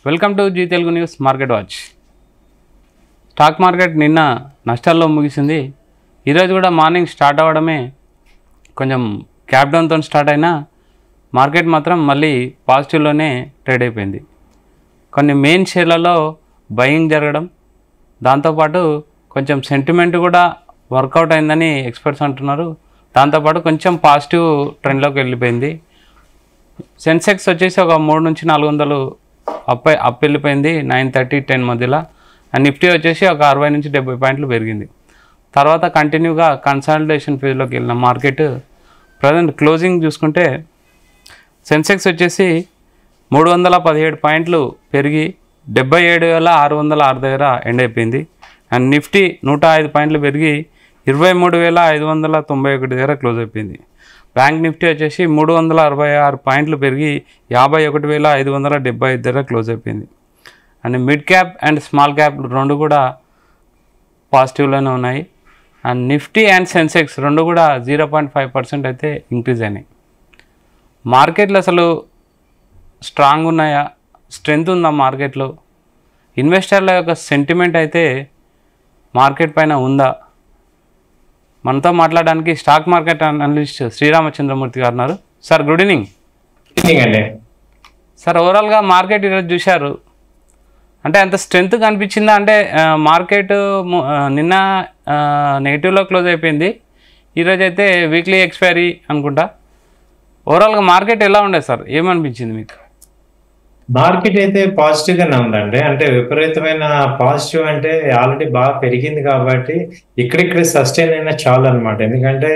Welcome to Zee Telugu news market watch. Stock market నిన్న నష్టాల్లో ముగిసింది. ఈరోజు కూడా మార్నింగ్ స్టార్ట్ అవ్వడమే కొంచెం క్యాప్ డౌన్తో స్టార్ట్ అయినా మార్కెట్ మాత్రం మళ్ళీ పాజిటివ్లోనే ట్రేడ్ అయిపోయింది. కొన్ని మెయిన్ షేర్లలో బయింగ్ జరగడం, దాంతోపాటు కొంచెం సెంటిమెంట్ కూడా వర్కౌట్ అయిందని ఎక్స్పర్ట్స్ అంటున్నారు. దాంతోపాటు కొంచెం పాజిటివ్ ట్రెండ్లోకి వెళ్ళిపోయింది. సెన్సెక్స్ వచ్చేసి ఒక 300 నుంచి 400 అప్ వెళ్ళిపోయింది 9:30-10 మధ్యలో. అండ్ నిఫ్టీ వచ్చేసి ఒక 60 నుంచి 70 పాయింట్లు పెరిగింది. తర్వాత కంటిన్యూగా కన్సాలిడేషన్ ఫేజ్లోకి వెళ్ళిన మార్కెట్ ప్రజెంట్ క్లోజింగ్ చూసుకుంటే సెన్సెక్స్ వచ్చేసి 317 పాయింట్లు పెరిగి 77,606 దగ్గర ఎండ్ అయిపోయింది. అండ్ నిఫ్టీ 105 పాయింట్లు పెరిగి 23,591 దగ్గర క్లోజ్ అయిపోయింది. బ్యాంక్ నిఫ్టీ వచ్చేసి 366 పాయింట్లు పెరిగి 51,575 దగ్గర క్లోజ్ అయిపోయింది. And mid cap and small cap రెండు కూడా పాజిటివ్లోనే ఉన్నాయి. అండ్ నిఫ్టీ అండ్ సెన్సెక్స్ రెండు కూడా 0.5% అయితే ఇంక్రీజ్ అయినాయి. మార్కెట్లు అసలు స్ట్రాంగ్ ఉన్నాయా, స్ట్రెంగ్త్ ఉందా మార్కెట్లో, ఇన్వెస్టర్ల యొక్క సెంటిమెంట్ అయితే మార్కెట్ పైన ఉందా? మనతో మాట్లాడడానికి స్టాక్ మార్కెట్ అనలిస్ట్ శ్రీరామచంద్రమూర్తి గారు ఉన్నారు. Sir good evening. అండి సార్, ఓవరాల్గా మార్కెట్ ఈరోజు చూశారు అంటే అంత స్ట్రెంగ్త్ కనిపించిందా? అంటే మార్కెట్ నిన్న నెగిటివ్లో క్లోజ్ అయిపోయింది, ఈరోజు అయితే వీక్లీ ఎక్స్పైరీ అనుకుంటా. ఓవరాల్గా మార్కెట్ ఎలా ఉండేది సార్, ఏమనిపించింది మీకు? మార్కెట్ అయితే పాజిటివ్ గానే ఉందండి. అంటే విపరీతమైన పాజిటివ్ అంటే ఆల్రెడీ బాగా పెరిగింది కాబట్టి ఇక్కడిక్కడ సస్టైన్ అయినా చాలు అనమాట. ఎందుకంటే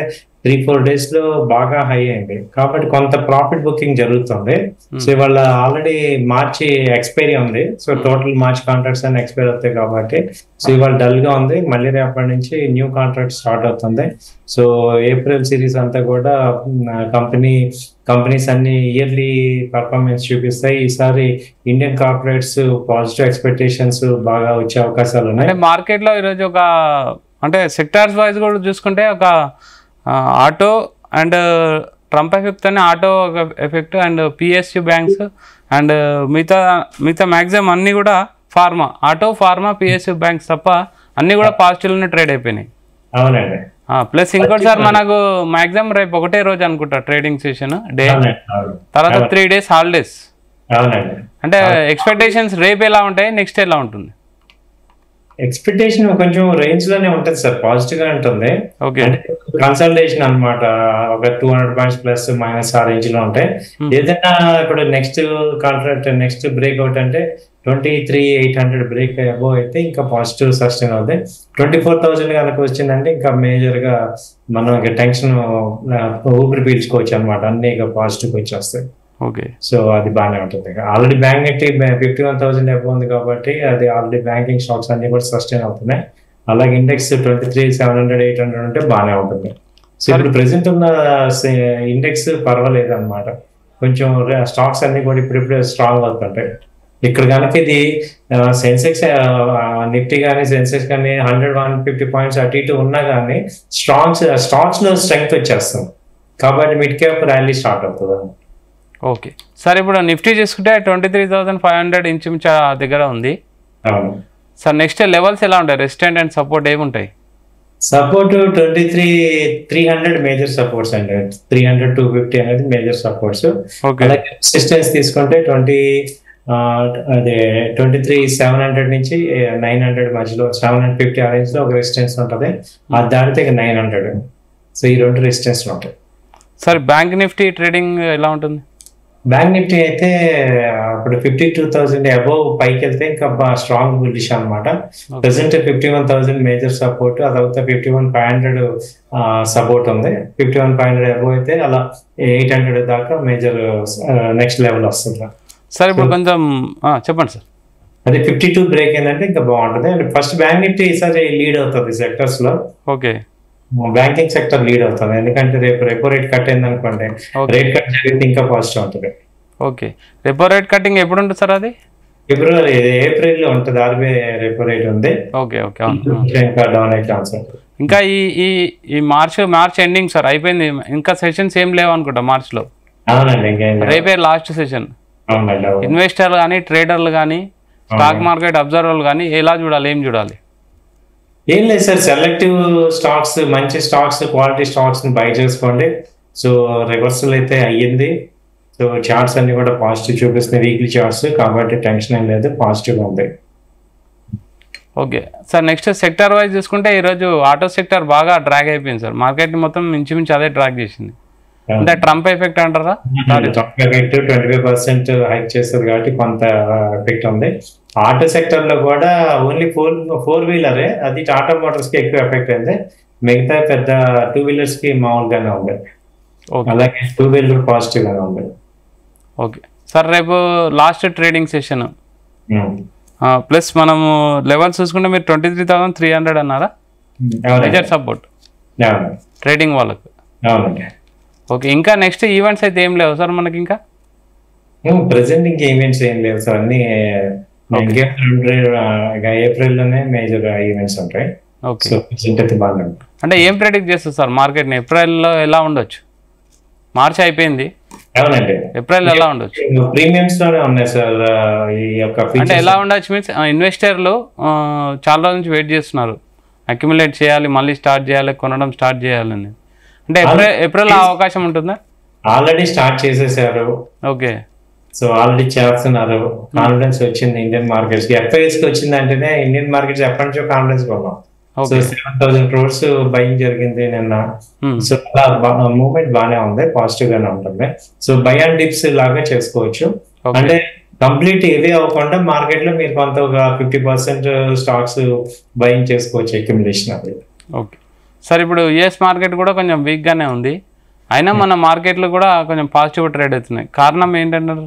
3-4 days లో బాగా హై అయింది కాబట్టి కొంత ప్రాఫిట్ బుకింగ్ జరుగుతుంది. సో ఇవాళ ఆల్రెడీ మార్చి ఎక్స్పైరీ ఉంది. సో టోటల్ మార్చ్ కాంట్రాక్ట్స్ అన్ని ఎక్స్పైరీ అవుతాయి కాబట్టి సో ఇవాళ డల్ గా ఉంది. మళ్ళీ రేపటి నుంచి న్యూ కాంట్రాక్ట్ స్టార్ట్ అవుతుంది. సో ఏప్రిల్ సిరీస్ అంతా కూడా కంపెనీస్ అన్ని ఇయర్లీ పర్ఫార్మెన్స్ చూపిస్తాయి. ఈసారి ఇండియన్ కార్పొరేట్స్ పాజిటివ్ ఎక్స్పెక్టేషన్స్ బాగా వచ్చే అవకాశాలు ఉన్నాయి. మార్కెట్ లో ఈరోజు ఒక అంటే సెక్టార్స్ వైజ్ కూడా చూసుకుంటే ఒక ఆటో అండ్ ట్రంప్ ఎఫెక్ట్ అని ఆటో ఒక effect and PSU banks and మిగతా మ్యాక్సిమం అన్నీ కూడా pharma, auto, pharma, PSU banks తప్ప అన్నీ కూడా పాజిటివ్లోనే ట్రేడ్ అయిపోయినాయి. అవునండి. ప్లస్ ఇంకోటి సార్, మనకు మ్యాక్సిమం రేపు ఒకటే రోజు అనుకుంటా ట్రేడింగ్ సెషన్ డే, తర్వాత 3 days హాలిడేస్. అంటే ఎక్స్పెక్టేషన్స్ రేపు ఎలా ఉంటాయి, నెక్స్ట్ ఎలా ఉంటుంది? ఎక్స్పెక్టేషన్ కొంచెం రేంజ్ లోనే ఉంటుంది సార్, పాజిటివ్ గా ఉంటుంది. కన్సల్టేషన్ అనమాట, ఒక 200 పాయింట్స్ ప్లస్ మైనస్ ఆ రేంజ్ లో ఉంటాయి. ఏదైనా ఇప్పుడు నెక్స్ట్ కాంట్రాక్ట్ నెక్స్ట్ బ్రేక్అవుట్ అంటే 23,800 బ్రేక్ అబోవ్ అయితే ఇంకా పాజిటివ్ సస్టైన్ అవుతాయి. 24,000 కనుక వచ్చిందంటే ఇంకా మేజర్ గా మనం టెన్షన్ ఊపిరి పీల్చుకోవచ్చు అనమాట. అన్ని ఇక పాజిటివ్ వచ్చేస్తాయి. ఓకే, సో అది బాగానే ఉంటుంది. ఆల్రెడీ బ్యాంక్ నిఫ్టీ 51,000 అబోవ్ ఉంది కాబట్టి అది ఆల్రెడీ బ్యాంకింగ్ స్టాక్స్ అన్ని కూడా సస్టైన్ అవుతున్నాయి. అలాగే ఇండెక్స్ 23,700, 800 ఉంటే బాగానే ఉంటుంది. సో ఇప్పుడు ప్రెసెంట్ ఉన్న ఇండెక్స్ పర్వాలేదు అనమాట. కొంచెం స్టాక్స్ అన్ని కూడా ఇప్పుడిప్పుడే స్ట్రాంగ్ అవుతుంటాయి. ఇక్కడ కనుక ఇది సెన్సెక్స్ నిఫ్టీ కానీ సెన్సెక్స్ కానీ 100-150 పాయింట్స్ అటు ఇటు ఉన్నా కానీ స్టాక్స్ లో స్ట్రెంగ్త్ వచ్చేస్తాం కాబట్టి మిడ్ క్యాప్ ర్యాలీ స్టార్ట్ అవుతుంది. ఓకే సార్, ఇప్పుడు నిఫ్టీ చూసుకుంటే 23,500 ఇంచుమించు దగ్గర ఉంది సార్. నెక్స్ట్ లెవెల్స్ ఎలా ఉంటాయి, రెసిస్టెంట్ అండ్ సపోర్ట్ ఏముంటాయి? సపోర్ట్ 23,300 మేజర్ సపోర్ట్స్ అండి. 300-250 అనేది మేజర్ సపోర్ట్స్. అలాగే రెసిస్టెన్స్ తీసుకుంటే 23,700 నుంచి 900 మధ్యలో 750 ఆ రేంజ్ లో ఒక రెసిస్టెన్స్ ఉంటుంది. అది దాటితే 900. సో ఈ రెండు రెసిస్టెన్స్ ఉంటాయి సార్. బ్యాంక్ నిఫ్టీ ట్రేడింగ్ ఎలా ఉంటుంది? బ్యాంక్ నిఫ్టీ అయితే ఇప్పుడు 52,000 అబోవ్ పైకి వెళ్తే ఇంకా స్ట్రాంగ్ బుల్లిష్ అనమాట. ప్రెసెంట్ 51,000 మేజర్ సపోర్ట్, ఆ తర్వాత 51,500 సపోర్ట్ ఉంది. 51,500 అబోవ్ అయితే అలా 800 దాకా మేజర్ నెక్స్ట్ లెవెల్ వస్తుంది సార్. ఇప్పుడు కొంచెం చెప్పండి సార్. అదే 52 బ్రేక్ ఏంటంటే ఇంకా బాగుంటుంది. అండ్ ఫస్ట్ బ్యాంక్ నిఫ్టీ ఈసారి లీడ్ అవుతుంది సెక్టర్స్ లో. ఓకే, బ్యాంకింగ్ సెక్టర్ లీడ్ అవుతుంది. ఎందుకంటే రేపు రెపో రేట్ కట్ అయింది అనుకోండి, రేట్ కట్ జరిగితే ఇంకా పాజిటివ్ ఉంటుంది. ఓకే, రెపో రేట్ కటింగ్ ఎప్పుడు ఉంటుంది సార్? అది ఏప్రిల్ లో ఉంటుంది. ఆర్బీఐ రెపో రేట్ ఉంది. ఓకే ఓకే, ఇంకా డౌన్ అయ్యే ఛాన్స్ ఉంటుంది. ఇంకా ఈ మార్చ్ ఎండింగ్ సార్ అయిపోయింది, ఇంకా సెషన్స్ ఏం లేవు అనుకుంటా మార్చ్ లో. అవునండి, రేపే లాస్ట్ సెషన్. అవునండి, అవును. ఇన్వెస్టర్లు కానీ ట్రేడర్లు కానీ స్టాక్ మార్కెట్ అబ్జర్వర్లు కానీ ఎలా చూడాలి, ఏం చూడాలి? ఏం లేదు సార్, సెలెక్టివ్ స్టాక్స్, మంచి స్టాక్స్, క్వాలిటీ స్టాక్స్ ని బై చేసుకోండి. సో రివర్సల్ అయితే అయ్యింది. సో చార్ట్స్ అన్ని కూడా పాజిటివ్ చూపిస్తున్నాయి, వీక్లీ చార్ట్స్, కాబట్టి టెన్షన్ ఏం లేదు, పాజిటివ్ ఉంది. Okay sir, next sector wise చూసుకుంటే ఈరోజు ఆటో సెక్టర్ బాగా డ్రాగ్ అయిపోయింది సార్. మార్కెట్ మొత్తం ఇంచుమించు అదే డ్రాగ్ చేసింది. అంటే ట్రంప్ ఎఫెక్ట్ అంటారా? 25% హైక్ చేస్తారు కాబట్టి కొంత ఎఫెక్ట్ ఉంది. ఆటో సెక్టర్ లో కూడా ఓన్లీ ఫోర్ వీలరే, అది టాటా మోటార్స్ కి ఎక్కువ ఎఫెక్ట్ అయింది. మిగతా పెద్ద టూ వీలర్స్ కి మామూలుగానే ఉంది. అలాగే టూ వీలర్ పాజిటివ్ గానే ఉంది. ఓకే సార్, రేపు లాస్ట్ ట్రేడింగ్ సెషన్ ప్లస్ మనము లెవెల్స్ చూసుకుంటే మీరు 23,300 అన్నారా మేజర్ సపోర్ట్ ట్రేడింగ్ వాళ్ళకు? అవునండి. ఓకే, ఇంకా నెక్స్ట్ ఈవెంట్స్ అయితే ఏం లేవు సార్ మనకి? ఇంకా ప్రెసెంట్ ఇంకా ఈవెంట్స్ ఏం లేవు సార్, అన్ని ఏప్రిల్ లోనే మేజర్ ఈవెంట్స్ ఉంటాయి. ఓకే, అంటే ఏం ప్రెడిక్ట్ చేస్తారు సార్ మార్కెట్ని? ఏప్రిల్లో ఎలా ఉండొచ్చు? మార్చ్ అయిపోయింది, అవునండి, ఏప్రిల్ ఎలా ఉండొచ్చు? ప్రీమియమ్స్ లోనే ఉన్నాయి సార్ ఈ యొక్క. అంటే ఎలా ఉండొచ్చు మీన్స్ ఇన్వెస్టర్లు చాలా రోజుల నుంచి వెయిట్ చేస్తున్నారు, అక్యుములేట్ చేయాలి, మళ్ళీ స్టార్ట్ చేయాలి, కొనడం స్టార్ట్ చేయాలని. అంటే ఏప్రిల్ అవకాశం ఉంటుందా? ఆల్రెడీ స్టార్ట్ చేసేసారు. ఓకే, సో ఆల్రెడీ చేస్తున్నారు. కాన్ఫిడెన్స్ వచ్చింది ఇండియన్ మార్కెట్స్ కి. ఎఫ్ఐఎస్ కి వచ్చిందంటేనే ఇండియన్ మార్కెట్స్ ఎప్పటి నుంచో కాన్ఫిడెన్స్ కొన్నాం. సో 7,000 crores బయింగ్ జరిగింది నిన్న. సో మూవ్మెంట్ బాగానే ఉంది, పాజిటివ్ గానే ఉంటుంది. సో బై అండ్ డిప్స్ లాగా చేసుకోవచ్చు. అంటే కంప్లీట్ ఇవే అవ్వకుండా మార్కెట్ లో మీరు కొంత ఒక 50% స్టాక్స్ బయింగ్ చేసుకోవచ్చు, అక్యుములేషన్ అది. ఓకే సార్, ఇప్పుడు యుఎస్ మార్కెట్ కూడా కొంచెం వీక్ గానే ఉంది, అయినా మన మార్కెట్లు కూడా కొంచెం పాజిటివ్ ట్రేడ్ అవుతున్నాయి. కారణం ఏంటంటారు?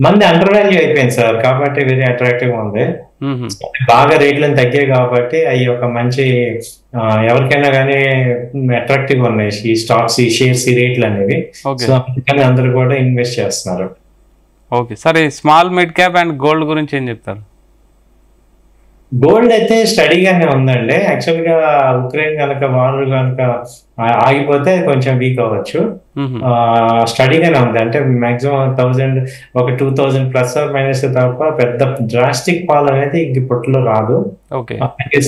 మంది అండర్ వాల్యూ అయిపోయింది సార్, కాబట్టి వెరీ అట్రాక్టివ్ ఉంది. బాగా రేట్లను తగ్గాయి కాబట్టి అవి ఒక మంచి ఎవరికైనా కానీ అట్రాక్టివ్ ఉన్నాయి ఈ స్టాక్స్, ఈ షేర్స్, ఈ రేట్లు అనేవి. సో అందుకని అందరూ కూడా ఇన్వెస్ట్ చేస్తున్నారు. ఓకే సార్, ఈ small mid cap and gold గురించి ఏం చెప్తారు? గోల్డ్ అయితే స్టడీగానే ఉందండి. యాక్చువల్ గా ఉక్రెయిన్ కనుక వార్ కనుక ఆగిపోతే కొంచెం వీక్ అవ్వచ్చు. స్టడీగానే ఉంది, అంటే మాక్సిమం 1,000 ఒక 2,000 ప్లస్ ఆర్ మైనస్ తప్ప పెద్ద డ్రాస్టిక్ ఫాల్ అనేది ఇంక పొట్టులో రాదు.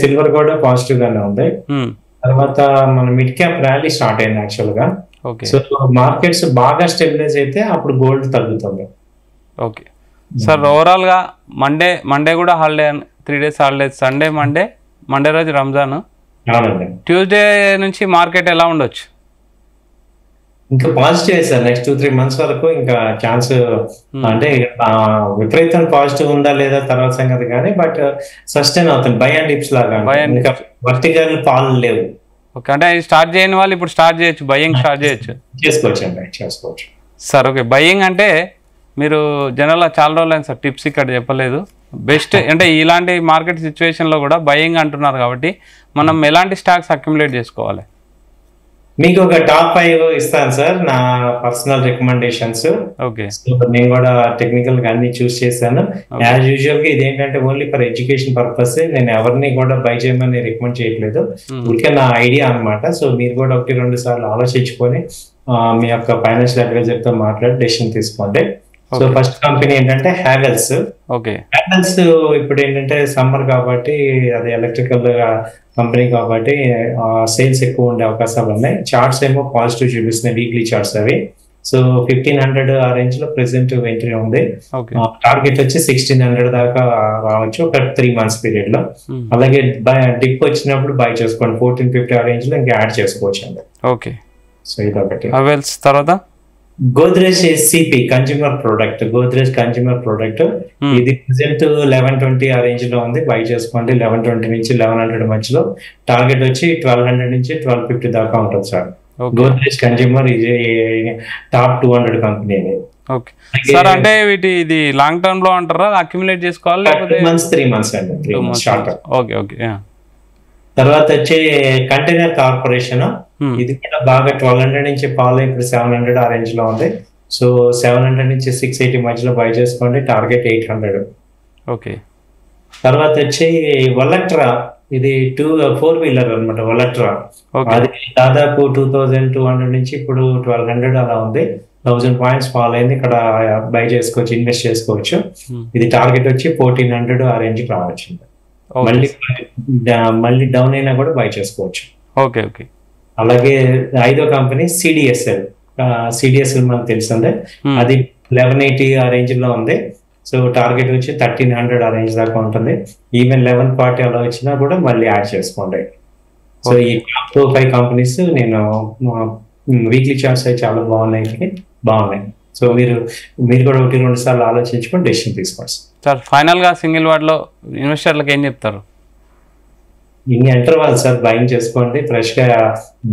సిల్వర్ కూడా పాజిటివ్ గానే ఉంది. తర్వాత మన మిడ్ క్యాప్ ర్యాలీ స్టార్ట్ అయింది యాక్చువల్ గా. సో మార్కెట్స్ బాగా స్టెబిలైజ్ అయితే అప్పుడు గోల్డ్ తగ్గుతుంది. ఓకే సార్, ఓవరాల్ గా మండే కూడా holiday, 3 days holidays, Sunday Monday రోజు రంజాన్, ట్యూస్డే నుంచి మార్కెట్ ఎలా ఉండొచ్చు? ఇంకా పాజిటివ్ సార్, నెక్స్ట్ 2-3 months వరకు ఇంకా ఛాన్స్, అంటే విపరీతం పాజిటివ్ ఉందా లేదా తర్వాత సంగతి కానీ, బట్ సస్టైన్ అవుతుంది బై అండ్ డిప్స్ లాగా. ఇంకా వర్టికల్ ఫాల్ లేవు. ఓకే, అంటే స్టార్ట్ చేయని వాళ్ళు ఇప్పుడు స్టార్ట్ చేయొచ్చు, బయ్యింగ్ స్టార్ట్ చేసుకోవచ్చు సార్. ఓకే, బయ్యింగ్ అంటే మీరు జనరల్గా చాలా రోజులు అయింది సార్, టిప్స్ ఇక్కడ చెప్పలేదు. బెస్ట్ అంటే ఇలాంటి మార్కెట్ సిచ్యువేషన్లో కూడా బయ్యింగ్ అంటున్నారు కాబట్టి మనం ఎలాంటి స్టాక్స్ అక్యుములేట్ చేసుకోవాలి? మీకు ఒక టాప్ 5 ఇస్తాను సార్, నా పర్సనల్ రికమెండేషన్స్. ఓకే, నేను కూడా టెక్నికల్ గా అన్ని చూస్ చేశాను. యాజ్ యూజువల్ గా ఇదేంటంటే ఓన్లీ ఫర్ ఎడ్యుకేషన్ పర్పస్, నేను ఎవరిని కూడా బై చేయమని రికమెండ్ చేయట్లేదు, ఊరికే నా ఐడియా అనమాట. సో మీరు కూడా 1-2 సార్లు ఆలోచించుకొని మీ యొక్క ఫైనాన్షియల్ అడ్వైజర్ తో మాట్లాడి డెసిషన్ తీసుకోండి. సో ఫస్ట్ కంపెనీ ఏంటంటే హ్యావెల్స్. హ్యావెల్స్ ఇప్పుడు ఏంటంటే సమ్మర్ కాబట్టి, అది ఎలక్ట్రికల్ కంపెనీ కాబట్టి సేల్స్ ఎక్కువ ఉండే అవకాశాలు ఉన్నాయి. చార్ట్స్ ఏమో పాజిటివ్ చూపిస్తున్నాయి, వీక్లీ చార్ట్స్ అవి. సో 1,500 ఆ రేంజ్ లో ప్రెసెంట్ ఎంట్రీ ఉంది. టార్గెట్ వచ్చి 1,600 దాకా రావచ్చు ఒక 3 months పీరియడ్ లో. అలాగే డిప్ వచ్చినప్పుడు బై చేసుకోండి, 1,450 ఆ రేంజ్ లో ఇంకా యాడ్ చేసుకోవచ్చు అండి. ఓకే, సో ఇదొకటి. హ్యావెల్స్ తర్వాత Godrej SCP consumer product, Godrej consumer product, ఇది ప్రెసెంట్ 1120 ఆ రేంజ్ లో ఉంది, బై చేసుకోండి. 1120 నుంచి 1100 మధ్యలో, టార్గెట్ వచ్చి 1200 నుంచి 1250 దాకా ఉంటుంది సార్. గోద్రేజ్ కన్స్యూమర్ ఇది టాప్ 200 కంపెనీ. ఓకే సార్, అంటే ఇది లాంగ్ టర్మ్ లో అంటారా, అక్యుములేట్ చేసుకోవాలి లేకపోతే 3 months అండి, 3 months short term. Okay okay. తర్వాత వచ్చి కంటైనర్ కార్పొరేషన్, ఇది కూడా బాగా 1200 నుంచి ఫాలో, ఇప్పుడు 700 ఆ రేంజ్ లో ఉంది. సో 700 నుంచి 680 మధ్యలో బై చేసుకోండి, టార్గెట్ 800. ఓకే. తర్వాత వచ్చి వలట్రా, ఇది 4 వీలర్ అనమాట వలట్రా. అది దాదాపు 2,200 నుంచి ఇప్పుడు 1,200 అలా ఉంది. 1000 పాయింట్స్ ఫాల్ అయింది, ఇక్కడ బై చేసుకోవచ్చు, ఇన్వెస్ట్ చేసుకోవచ్చు. ఇది టార్గెట్ వచ్చి 1400 ఆ రేంజ్కి రావచ్చు. మళ్ళీ మళ్ళీ డౌన్ అయినా కూడా బై చేసుకోవచ్చు. Okay okay. అలాగే 5వ కంపెనీ సిడిఎస్ఎల్. సిడిఎస్ఎల్ మనకు తెలిసిందే, అది 1180 ఆ రేంజ్ లో ఉంది. సో టార్గెట్ వచ్చి 1300 ఆ రేంజ్ దాకా ఉంటుంది. ఈవెన్ 1140 అలా వచ్చినా కూడా మళ్ళీ యాడ్ చేసుకోండి. సో ఈ 5 కంపెనీస్ నేను వీక్లీ చార్ట్స్ అవి చాలా బాగున్నాయి. సో మీరు కూడా 1-2 సార్లు ఆలోచించుకొని డెసిషన్ తీసుకోండి సార్. ఫైనల్గా సింగిల్ వర్డ్లో ఇన్వెస్టర్లకు ఏం చెప్తారు? ఇన్ని ఎంటర్ వాళ్ళు సార్, బయింగ్ చేసుకోండి. ఫ్రెష్ గా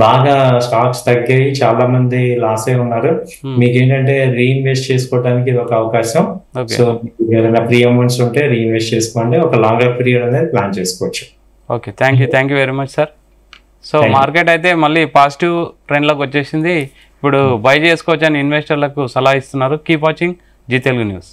బాగా స్టాక్స్ తగ్గాయి, చాలా మంది లాస్ అయి ఉన్నారు. మీకు ఏంటంటే రీఇన్వెస్ట్ చేసుకోవడానికి ఇది ఒక అవకాశం. సో ఏదైనా ప్రీ అమౌంట్స్ ఉంటే రీఇన్వెస్ట్ చేసుకోండి, ఒక లాంగర్ పీరియడ్ అనేది ప్లాన్ చేసుకోవచ్చు. Okay, thank you very much sir. So market అయితే మళ్ళీ పాజిటివ్ ట్రెండ్లోకి వచ్చేసింది. ఇప్పుడు బై చేసుకోవచ్చు అని ఇన్వెస్టర్లకు సలహా ఇస్తున్నారు. Keep watching Zee Telugu news.